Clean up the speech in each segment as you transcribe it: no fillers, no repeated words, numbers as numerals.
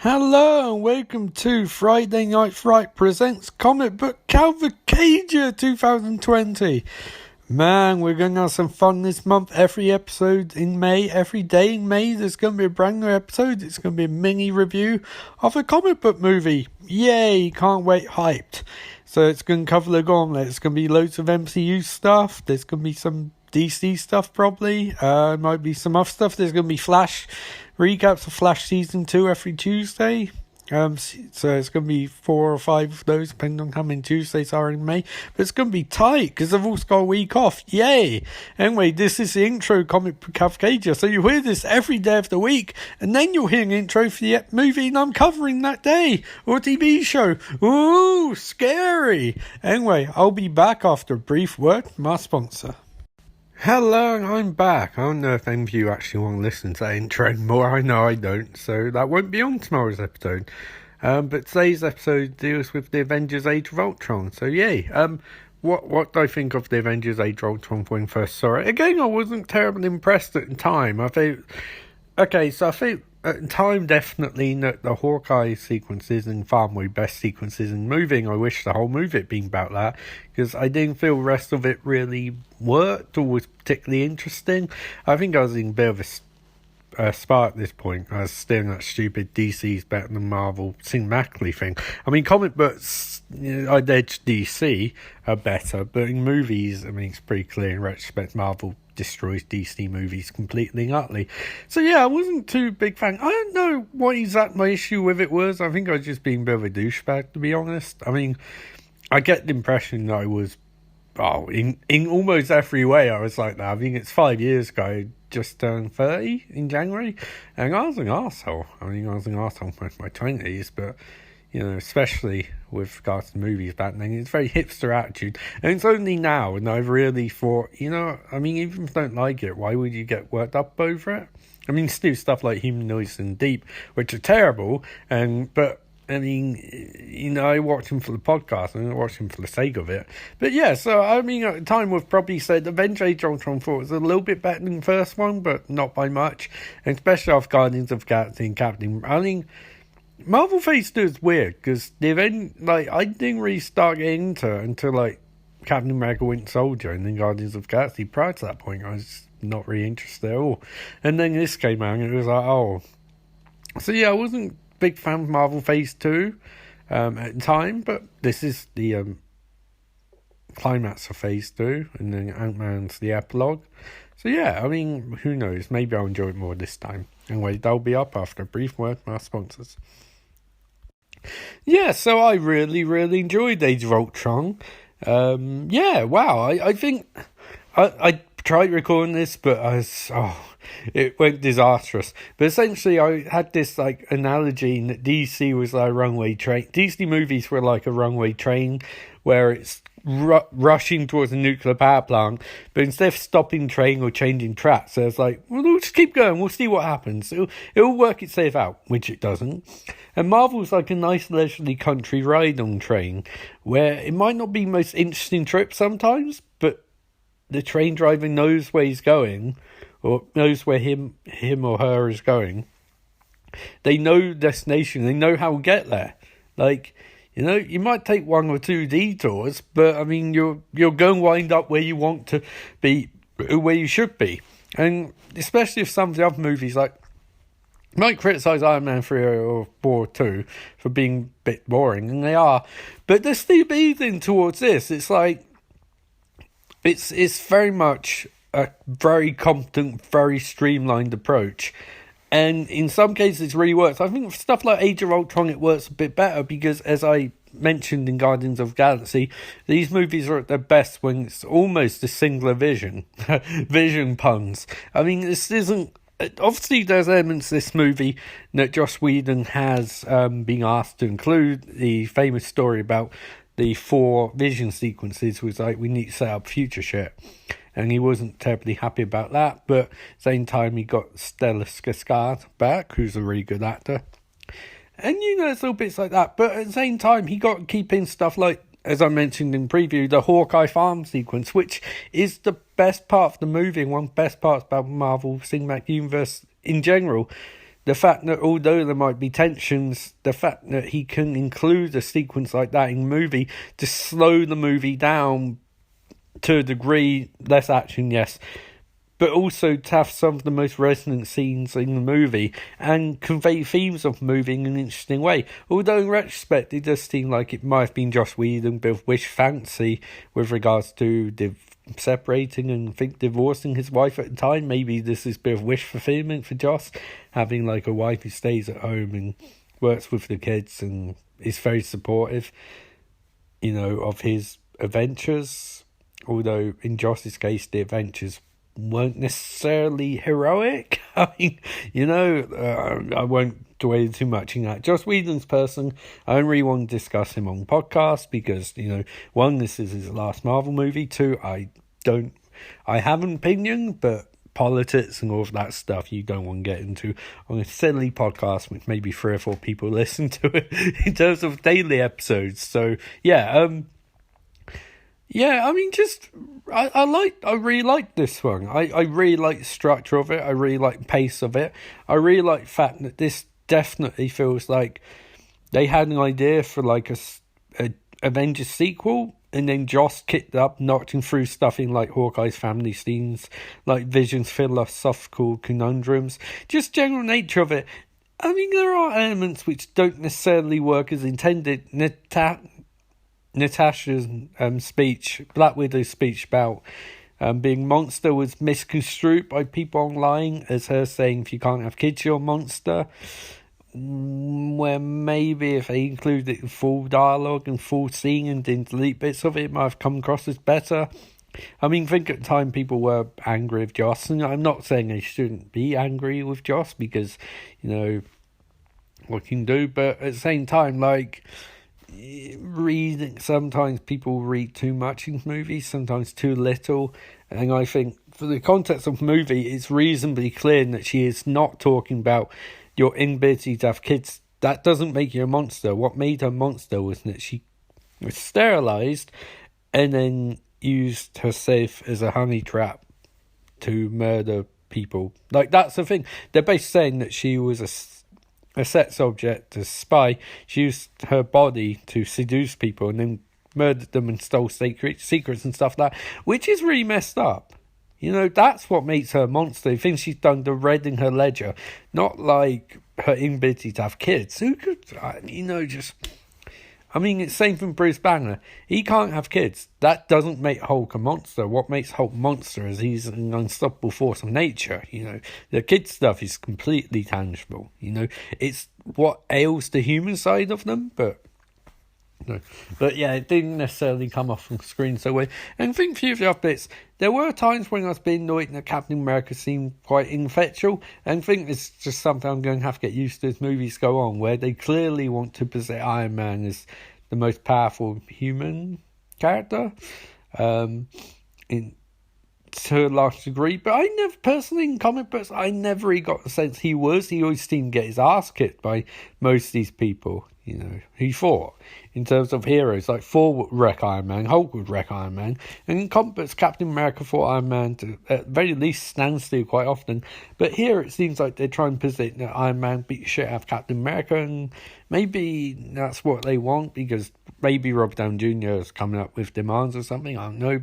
Hello and welcome to Friday Night Fright presents Comic Book Cavalcade 2020. Man, we're going to have some fun this month. Every episode in May, every day in May, there's going to be a brand new episode. It's going to be a mini review of a comic book movie. Yay, can't wait, hyped. So it's going to cover the gauntlet. It's going to be loads of MCU stuff. There's going to be some DC stuff probably. Might be some other stuff. There's going to be Flash recaps of Flash Season 2 every Tuesday. So it's going to be 4 or 5 of those, depending on how many Tuesdays are in May. But it's going to be tight, because I've also got a week off. Yay! Anyway, this is the intro Comic Book Cavalcade. So you'll hear this every day of the week, and then you'll hear an intro for the movie I'm covering that day, or TV show. Ooh, scary! Anyway, I'll be back after a brief word from our sponsor. Hello, I'm back. I don't know if any of you actually want to listen to that intro anymore. I know I don't, so that won't be on tomorrow's episode. But today's episode deals with the Avengers Age of Ultron, so yay. What do I think of the Avengers Age of Ultron when first saw it? Again, I wasn't terribly impressed at the time. I think at the time, definitely the Hawkeye sequences and far my best sequences in moving. I wish the whole movie had been about that, because I didn't feel the rest of it really worked or was particularly interesting. I think I was in a bit of a spot at this point. I was still in that stupid DC's better than Marvel cinematically thing. I mean, comic books, I'd edge DC are better, but in movies, I mean, it's pretty clear in retrospect, Marvel destroys DC movies completely and utterly. So yeah, I wasn't too big fan. I don't know what exactly my issue with it was. I think I was just being a bit of a douchebag, to be honest. I mean, I get the impression that I was, in almost every way I was like that. I mean, it's 5 years ago, I just turned 30 in January, and I was an arsehole. I mean, I was an arsehole in my 20s, but especially with regards to movies back then, it's a very hipster attitude. And it's only now, and I've really thought, I mean, even if you don't like it, why would you get worked up over it? I mean, still stuff like Humanoids and Deep, which are terrible, but I mean, I watched him for the podcast, and I watched him for the sake of it. But yeah, so I mean, at the time we've probably said Avengers Age of Ultron 4 was a little bit better than the first one, but not by much. And especially after Guardians of the Galaxy and Captain, I mean, Marvel Phase 2 is weird, because the event, I didn't really start getting into it until, Captain America Winter Soldier and then Guardians of the Galaxy. Prior to that point, I was not really interested at all. And then this came out, and it was like, oh. So yeah, I wasn't a big fan of Marvel Phase 2 at the time, but this is the climax of Phase 2, and then Ant-Man's the epilogue. So yeah, I mean, who knows, maybe I'll enjoy it more this time. Anyway, that'll be up after a brief word from our sponsors. Yeah, so I really, really enjoyed Age of Ultron. Yeah, wow, I think I tried recording this, but it went disastrous. But essentially, I had this analogy that DC was like a runway train. DC movies were like a runway train where it's rushing towards a nuclear power plant, but instead of stopping train or changing tracks, so it's like, well, we'll just keep going, we'll see what happens, it'll work itself out, which it doesn't. And Marvel's like a nice leisurely country ride on train, where it might not be the most interesting trip sometimes, but the train driver knows where he's going, or knows where him or her is going. They know destination, they know how to get there. You might take 1 or 2 detours, but I mean, you're going to wind up where you want to be, where you should be. And especially if some of the other movies, you might criticise Iron Man 3 or 4 or 2 for being a bit boring, and they are, but they're still leading towards this. It's it's very much a very competent, very streamlined approach. And in some cases, it really works. I think for stuff like Age of Ultron, it works a bit better because, as I mentioned in Guardians of the Galaxy, these movies are at their best when it's almost a singular vision. Vision puns. I mean, this isn't... Obviously, there's elements of this movie that Joss Whedon has been asked to include. The famous story about the 4 vision sequences was we need to set up future shit. And he wasn't terribly happy about that, but at the same time he got Stellan Skarsgård back, who's a really good actor. And there's little bits like that, but at the same time he got to keep in stuff like, as I mentioned in preview, the Hawkeye farm sequence, which is the best part of the movie and one of the best parts about Marvel Cinematic Universe in general. the fact that although there might be tensions, the fact that he can include a sequence like that in a movie to slow the movie down to a degree, less action, yes, but also to have some of the most resonant scenes in the movie and convey themes of the movie in an interesting way. Although in retrospect, it does seem like it might have been Joss Whedon, a bit of wish fancy with regards to separating and divorcing his wife at the time. Maybe this is a bit of wish fulfillment for Joss, having like a wife who stays at home and works with the kids and is very supportive, of his adventures. Although in Joss's case, the adventures weren't necessarily heroic. I mean, I won't dwell too much in that. Joss Whedon's person, I don't really want to discuss him on podcast because, one, this is his last Marvel movie. Two, I have an opinion, but politics and all of that stuff you don't want to get into on a silly podcast, which maybe 3 or 4 people listen to it in terms of daily episodes. So, I mean, I really like this one. I really like the structure of it. I really like the pace of it. I really like the fact that this definitely feels like they had an idea for like a Avengers sequel, and then Joss kicked up, knocking through stuff in like Hawkeye's family scenes, like Vision's philosophical conundrums, just general nature of it. I mean, there are elements which don't necessarily work as intended. Natasha's speech, Black Widow's speech about being monster was misconstrued by people online as her saying if you can't have kids you're a monster, where maybe if they included it in full dialogue and full scene and didn't delete bits of it, it might have come across as better. I mean, think at the time people were angry with Joss, and I'm not saying they shouldn't be angry with Joss because, what can do, but at the same time, like, sometimes people read too much into movies, sometimes too little, and I think for the context of the movie it's reasonably clear that she is not talking about your inability to have kids. That doesn't make you a monster. What made her a monster was that she was sterilized and then used herself as a honey trap to murder people. Like, that's the thing. They're basically saying that she was a sex object, a spy. She used her body to seduce people and then murdered them and stole secrets and stuff like that, which is really messed up. That's what makes her a monster. The things she's done to redding her ledger, not like her inability to have kids. Who could, it's same from Bruce Banner. He can't have kids. That doesn't make Hulk a monster. What makes Hulk monster is he's an unstoppable force of nature. The kid stuff is completely tangible. It's what ails the human side of them, but it didn't necessarily come off on screen so well. And I think a few of the other bits, there were times when I was being annoyed that Captain America seemed quite ineffectual, and I think it's just something I'm going to have to get used to as movies go on, where they clearly want to present Iron Man as the most powerful human character, to a large degree. But I never, personally, in comic books, I never really got the sense he was. He always seemed to get his ass kicked by most of these people, he fought. In terms of heroes, like Thor would wreck Iron Man, Hulk would wreck Iron Man, and in comic books, Captain America fought Iron Man to, at the very least, stand still quite often. But here it seems like they're trying to position that Iron Man beat shit out of Captain America, and maybe that's what they want, because maybe Robert Downey Jr. is coming up with demands or something, I don't know,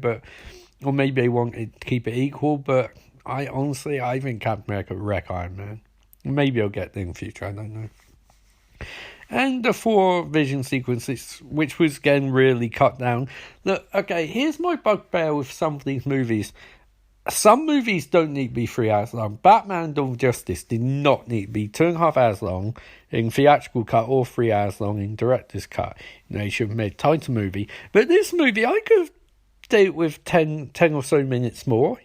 or maybe they want to keep it equal, but I think Captain America would wreck Iron Man. Maybe I'll get there in the future, I don't know. And the 4 Vision sequences, which was getting really cut down. Look, okay, here's my bugbear with some of these movies. Some movies don't need to be 3 hours long. Batman Dawn of Justice did not need to be 2.5 hours long in theatrical cut or 3 hours long in director's cut. You should have made a tighter movie. But this movie, I could have done it with 10 or so minutes more,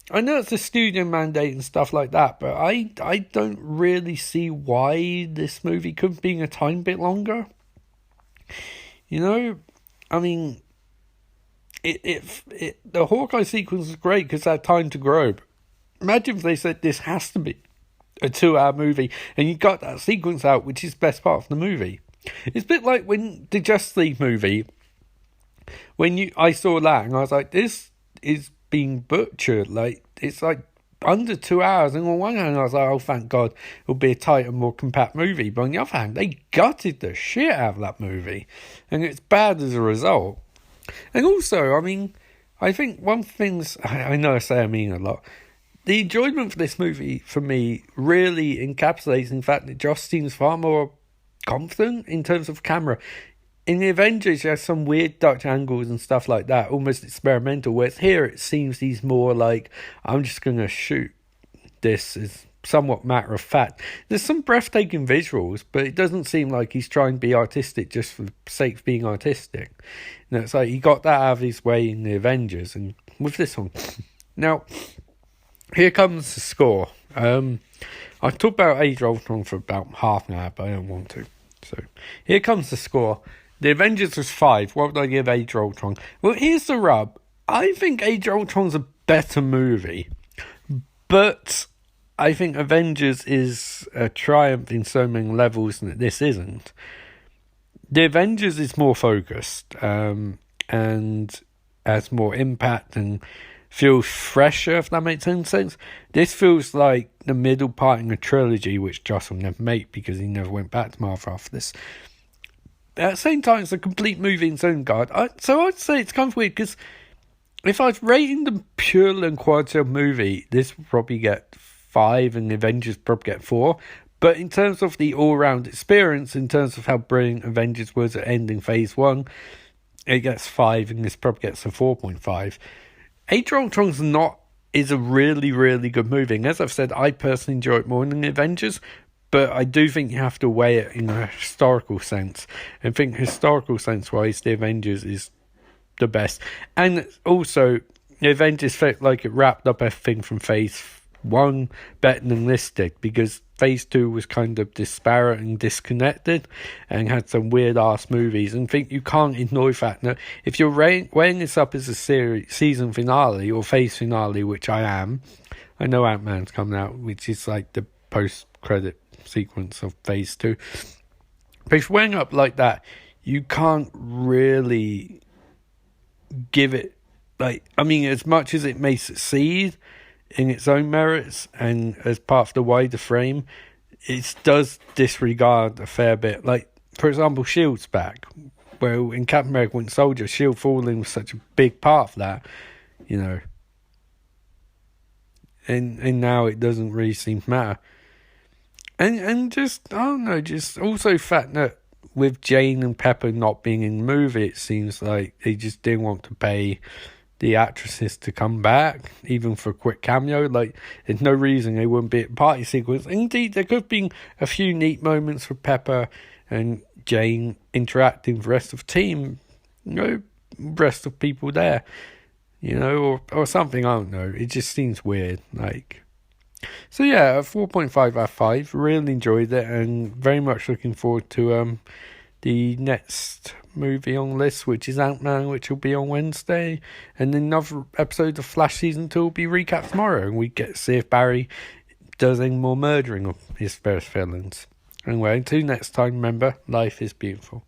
I know it's a studio mandate and stuff like that, but I don't really see why this movie could be a tiny bit longer. The Hawkeye sequence is great because it had time to grow. Imagine if they said this has to be a 2-hour movie and you got that sequence out, which is the best part of the movie. It's a bit like when the Justice League movie, I saw that and I was like, this is being butchered. Like, it's like under 2 hours, and on one hand I was like, oh, thank God, it'll be a tighter, more compact movie, but on the other hand, they gutted the shit out of that movie, and it's bad as a result. And also, I mean, I think one thing, I know I say I mean a lot, the enjoyment for this movie, for me, really encapsulates in fact that Joss seems far more confident in terms of camera. In the Avengers, you have some weird Dutch angles and stuff like that, almost experimental, whereas here it seems he's more like, I'm just going to shoot this as somewhat matter of fact. There's some breathtaking visuals, but it doesn't seem like he's trying to be artistic just for the sake of being artistic. You know, it's like he got that out of his way in the Avengers, and with this one. Now, here comes the score. I talked about Age of Ultron for about half an hour, but I don't want to. So, here comes the score. The Avengers was 5. What would I give Age of Ultron? Well, here's the rub. I think Age of Ultron's a better movie, but I think Avengers is a triumph in so many levels that this isn't. The Avengers is more focused and has more impact and feels fresher, if that makes any sense. This feels like the middle part in a trilogy, which Joss will never make because he never went back to Marvel after this. At the same time, it's a complete movie in its own regard. So I'd say it's kind of weird, because if I was rating the pure and quality of movie, this would probably get 5 and the Avengers probably get 4. But in terms of the all-round experience, in terms of how brilliant Avengers was at ending Phase 1, it gets 5 and this probably gets a 4.5. Age of Ultron is a really, really good movie. And as I've said, I personally enjoy it more than the Avengers. But I do think you have to weigh it in a historical sense. And think historical sense-wise, the Avengers is the best. And also, the Avengers felt like it wrapped up everything from Phase 1 better than this did. Because Phase 2 was kind of disparate and disconnected. And had some weird-ass movies. And think you can't ignore the fact that if you're weighing this up as a season finale or phase finale, which I am. I know Ant-Man's coming out, which is like the post-credit sequence of Phase 2. But if weighing up like that, you can't really give it, like, I mean, as much as it may succeed in its own merits and as part of the wider frame, it does disregard a fair bit. Like, for example, S.H.I.E.L.D's back, where in Captain America Winter Soldier, S.H.I.E.L.D. falling was such a big part of that, you know. And now it doesn't really seem to matter. And just, I don't know, just also the fact that with Jane and Pepper not being in the movie, it seems like they just didn't want to pay the actresses to come back, even for a quick cameo. Like, there's no reason they wouldn't be at the party sequence. Indeed, there could have been a few neat moments for Pepper and Jane interacting with the rest of the team, you know, rest of people there, you know, or something, I don't know. It just seems weird, like... So yeah, a 4.5 out of 5. Really enjoyed it and very much looking forward to the next movie on the list, which is Ant-Man, which will be on Wednesday. And then another episode of Flash Season 2 will be recapped tomorrow, and we get to see if Barry does any more murdering of his various villains. Anyway, until next time, remember, life is beautiful.